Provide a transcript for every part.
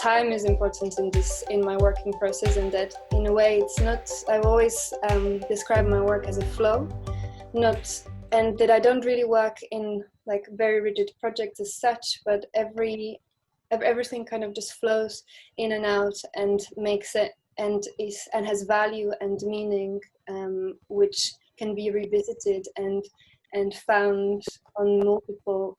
Time is important in my working process, and that in a way it's not, I've always described my work as a flow, and that I don't really work in like very rigid projects as such, but everything kind of just flows in and out and makes it and has value and meaning, which can be revisited and found on multiple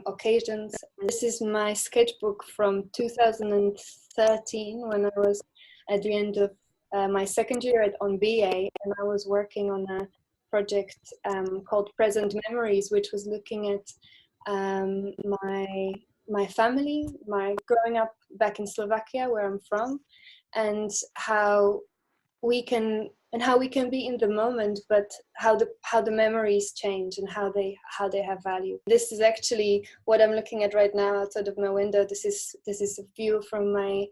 occasions. This is my sketchbook from 2013, when I was at the end of my second year on BA, and I was working on a project called Present Memories, which was looking at my family, my growing up back in Slovakia, where I'm from, and how we can be in the moment, but how the memories change and how they have value. This is actually what I'm looking at right now outside of my window. This is a view from my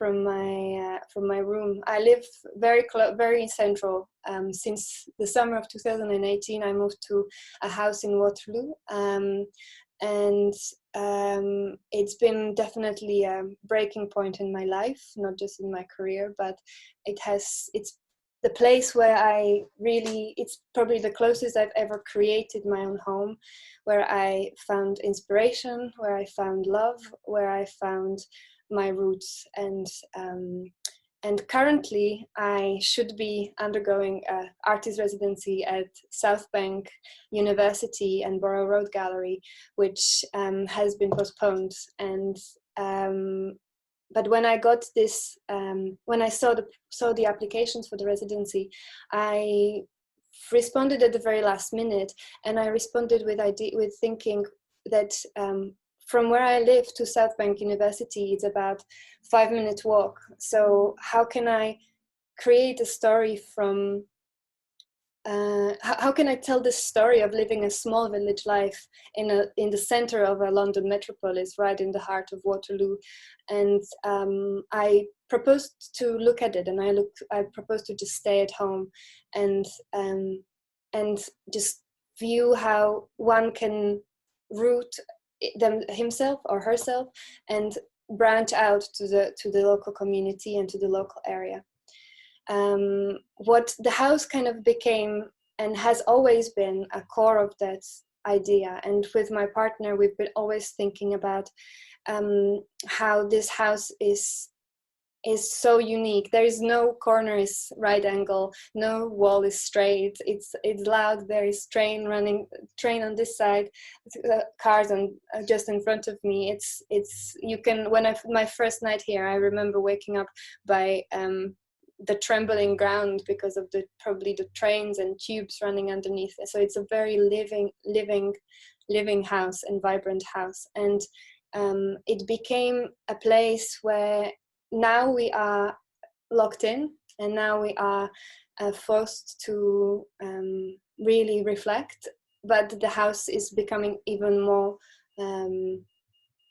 room. I live very central. Since the summer of 2018, I moved to a house in Waterloo, and it's been definitely a breaking point in my life, not just in my career, but it's the place where it's probably the closest I've ever created my own home, where I found inspiration, where I found love, where I found my roots. And currently I should be undergoing an artist residency at South Bank University and Borough Road Gallery, which has been postponed. And but when I got this, when I saw the applications for the residency, I responded at the very last minute, and I responded with thinking that from where I live to South Bank University, it's about 5-minute walk. So how can I create a story from, how can I tell this story of living a small village life in the center of a London metropolis, right in the heart of Waterloo? And I proposed to look at it, and I proposed to just stay at home and just view how one can root himself or herself and branch out to the local community and to the local area. What the house kind of became and has always been a core of that idea. And with my partner, we've been always thinking about how this house is so unique. There is no corner is right angle, no wall is straight. It's loud. There is train on this side, cars on just in front of me. You can, my first night here, I remember waking up by the trembling ground because of probably the trains and tubes running underneath. So it's a very living house and vibrant house. And it became a place where now we are locked in, and now we are forced to really reflect, but the house is becoming even more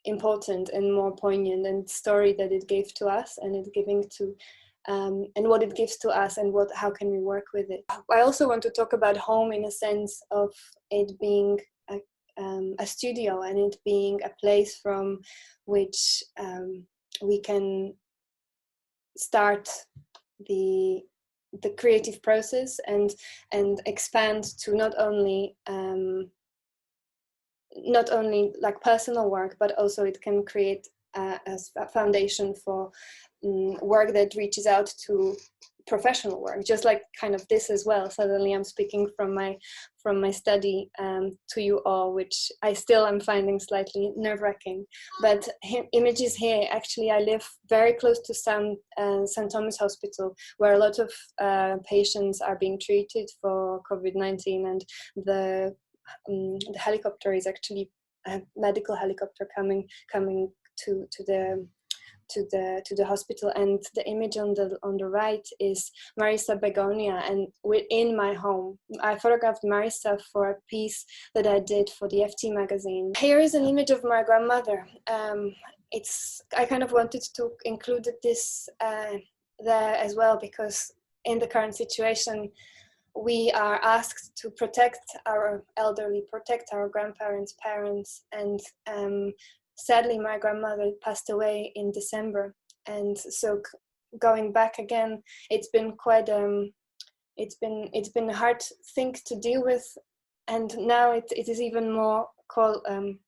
important and more poignant, and story that it gave to us, and it's giving to and what it gives to us, and how can we work with it. I also want to talk about home in a sense of it being a studio, and it being a place from which we can start the creative process and expand to not only like personal work, but also it can create a foundation for work that reaches out to professional work, just like kind of this as well. Suddenly I'm speaking from my study to you all, which I still am finding slightly nerve-wracking. But images here, actually I live very close to St. Thomas Hospital, where a lot of patients are being treated for COVID-19, and the helicopter is actually a medical helicopter coming to the hospital. And the image on the right is Marisa Begonia, and within my home I photographed Marisa for a piece that I did for the FT magazine. Here is an image of my grandmother. I kind of wanted to include this there as well, because in the current situation we are asked to protect our elderly, protect our grandparents, parents, and sadly, my grandmother passed away in December, and so going back again, it's been quite it's been a hard thing to deal with, and now it is even more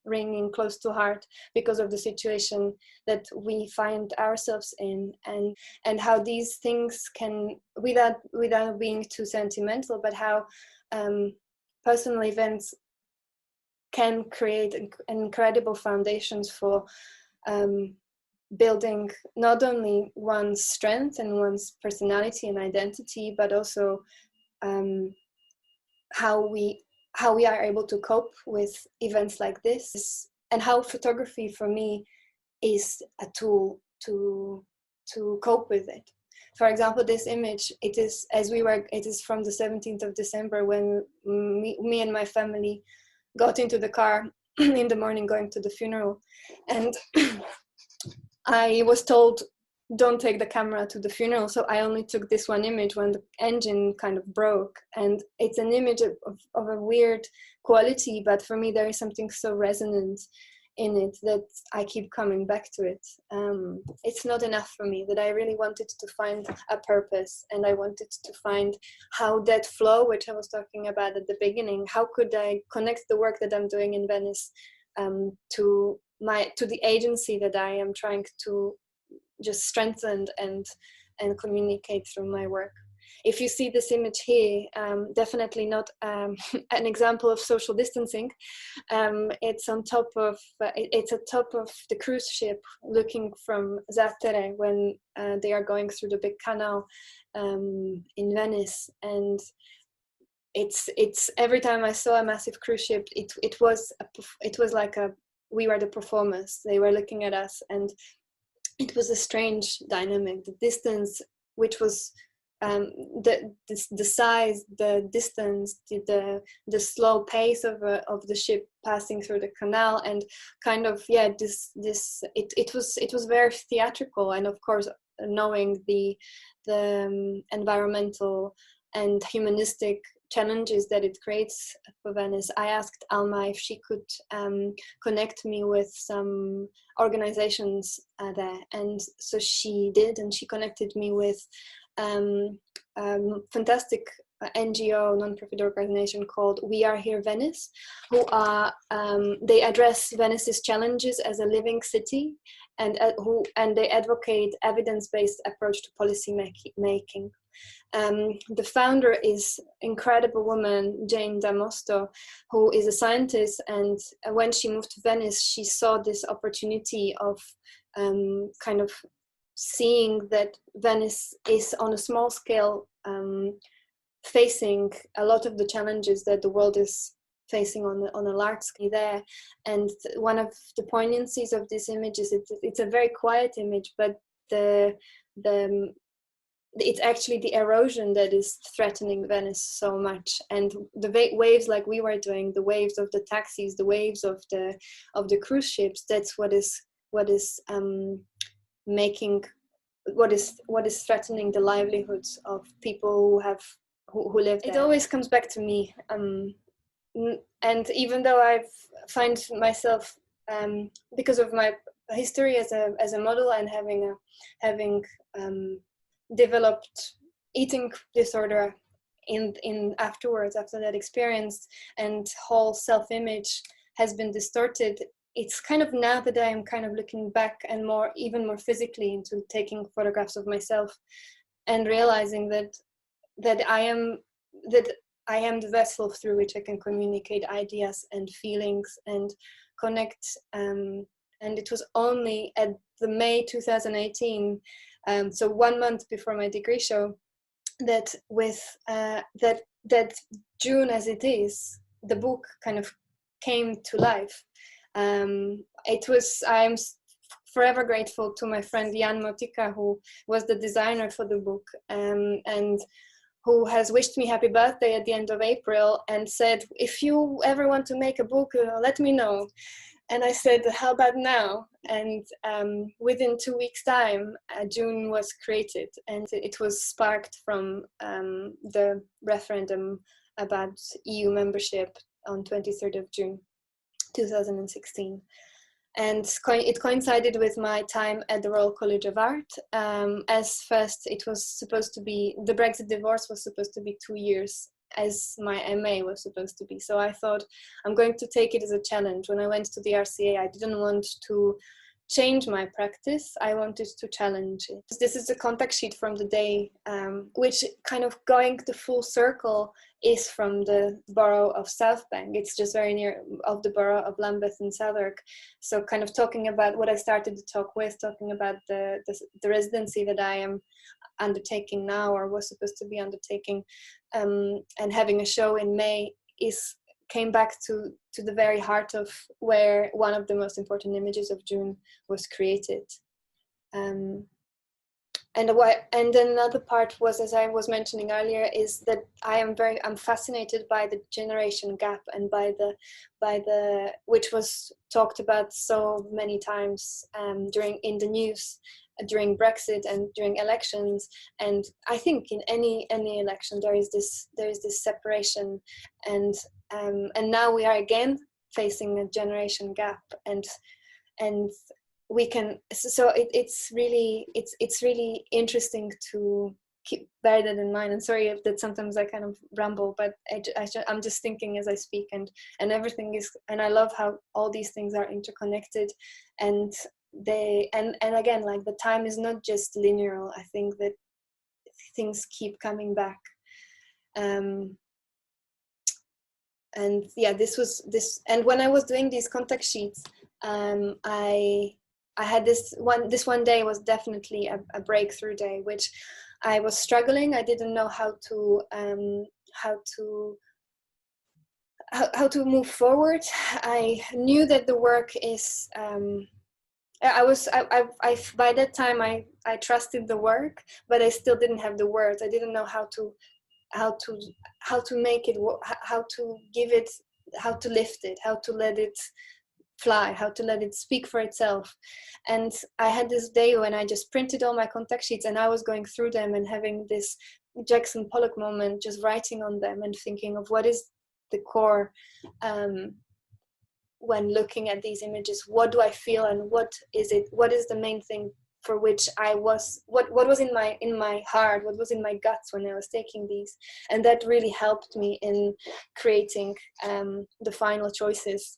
ringing close to heart because of the situation that we find ourselves in, and how these things can, without being too sentimental, but how personal events can create incredible foundations for building not only one's strength and one's personality and identity, but also how we are able to cope with events like this, and how photography for me is a tool to cope with it. For example, this image, it is from the 17th of December, when me and my family got into the car in the morning going to the funeral, and I was told, don't take the camera to the funeral, so I only took this one image when the engine kind of broke. And it's an image of a weird quality, but for me there is something so resonant in it that I keep coming back to it. It's not enough for me, that I really wanted to find a purpose, and I wanted to find how that flow, which I was talking about at the beginning, how could I connect the work that I'm doing in Venice to the agency that I am trying to just strengthen and communicate through my work. If you see this image here, definitely not an example of social distancing. It's on top of it's atop of the cruise ship, looking from Zattere when they are going through the big canal in Venice. And it's every time I saw a massive cruise ship, it was like we were the performers. They were looking at us, and it was a strange dynamic. The distance, which was the size, the distance, the slow pace of the ship passing through the canal, and kind of it was very theatrical. And of course, knowing the environmental and humanistic challenges that it creates for Venice, I asked Alma if she could connect me with some organizations there, and so she did, and she connected me with fantastic NGO, non-profit organization called We Are Here Venice, who are they address Venice's challenges as a living city, and they advocate evidence-based approach to policy making. The founder is incredible woman, Jane Damosto, who is a scientist, and when she moved to Venice, she saw this opportunity of kind of seeing that Venice is on a small scale facing a lot of the challenges that the world is facing on a large scale there. And one of the poignancies of this image is it's a very quiet image, but it's actually the erosion that is threatening Venice so much. And the waves, like we were doing, the waves of the taxis, the waves of the cruise ships, that's what is threatening the livelihoods of people who live there. It always comes back to me, and even though I find myself because of my history as a model and having developed eating disorder after that experience, and whole self-image has been distorted, it's kind of now that I am kind of looking back and even more physically into taking photographs of myself and realizing that I am the vessel through which I can communicate ideas and feelings and connect. And it was only at the May 2018, so 1 month before my degree show, that with that June as it is, the book kind of came to life. I'm forever grateful to my friend Jan Motika, who was the designer for the book, and who has wished me happy birthday at the end of April and said, if you ever want to make a book, let me know. And I said, how about now? And within 2 weeks' time, June was created, and it was sparked from the referendum about EU membership on 23rd of June 2016. And it coincided with my time at the Royal College of Art. As first, it was supposed to be, the Brexit divorce was supposed to be 2 years, as my MA was supposed to be. So I thought, I'm going to take it as a challenge. When I went to the RCA, I didn't want to change my practice, I wanted to challenge it. This is a contact sheet from the day, which kind of going the full circle is from the borough of South Bank. It's just very near of the borough of Lambeth and Southwark. So kind of talking about what I started the talk with, talking about the residency that I am undertaking now, or was supposed to be undertaking, and having a show in May came back to the very heart of where one of the most important images of June was created. And another part was, as I was mentioning earlier, is that I'm fascinated by the generation gap, and by the which was talked about so many times in the news during Brexit and during elections. And I think in any election there is this separation, and now we are again facing a generation gap, and we can, so it's really interesting to bear that in mind. And sorry that sometimes I kind of ramble, but I'm just thinking as I speak, and everything is, and I love how all these things are interconnected, and again, like, the time is not just linear. I think that things keep coming back. And yeah, this, and when I was doing these contact sheets, I had this one day was definitely a breakthrough day, which I was struggling. I didn't know how to move forward. I knew that the work is, by that time I trusted the work, but I still didn't have the words. I didn't know how to make it, how to give it, how to lift it, how to let it fly, how to let it speak for itself. And I had this day when I just printed all my contact sheets, and I was going through them and having this Jackson Pollock moment, just writing on them and thinking of what is the core, when looking at these images, what do I feel, and what is the main thing for which I was, what was in my heart, what was in my guts when I was taking these. And that really helped me in creating the final choices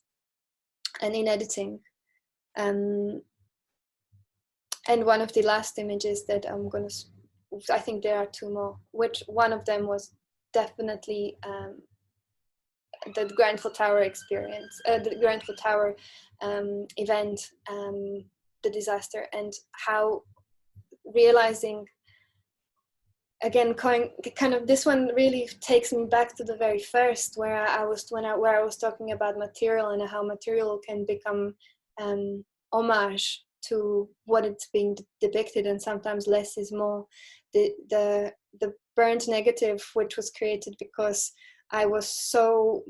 and in editing. And one of the last images that I think there are two more, which one of them was definitely the Grenfell Tower experience, the Grenfell Tower event, the disaster, and how realizing, again, kind of this one really takes me back to the very first, where I was talking about material, and how material can become homage to what it's being depicted, and sometimes less is more. The burnt negative, which was created because I was so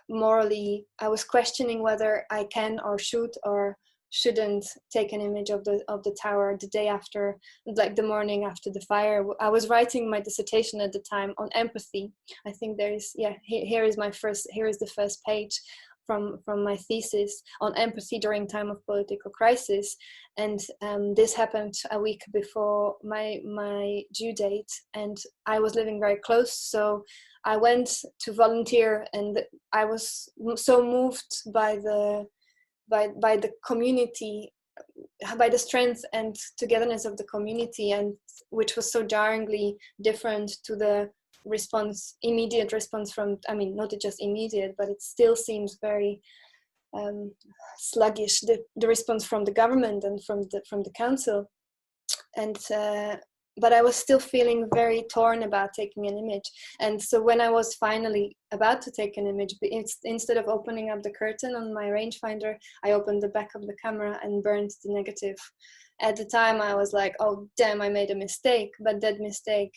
morally, I was questioning whether I can or should or shouldn't take an image of the tower the day after, like the morning after the fire. I was writing my dissertation at the time on empathy. I think there is, here is the first page from my thesis on empathy during time of political crisis. And this happened a week before my due date, and I was living very close, so I went to volunteer, and I was so moved by the community, by the strength and togetherness of the community, and which was so jarringly different to the immediate response from, I mean, not just immediate, but it still seems very sluggish, the response from the government and from the council. And but I was still feeling very torn about taking an image. And so when I was finally about to take an image, instead of opening up the curtain on my rangefinder, I opened the back of the camera and burned the negative. At the time I was like, oh damn, I made a mistake. But that mistake,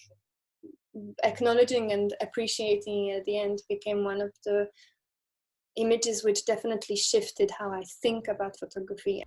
acknowledging and appreciating it at the end, became one of the images which definitely shifted how I think about photography.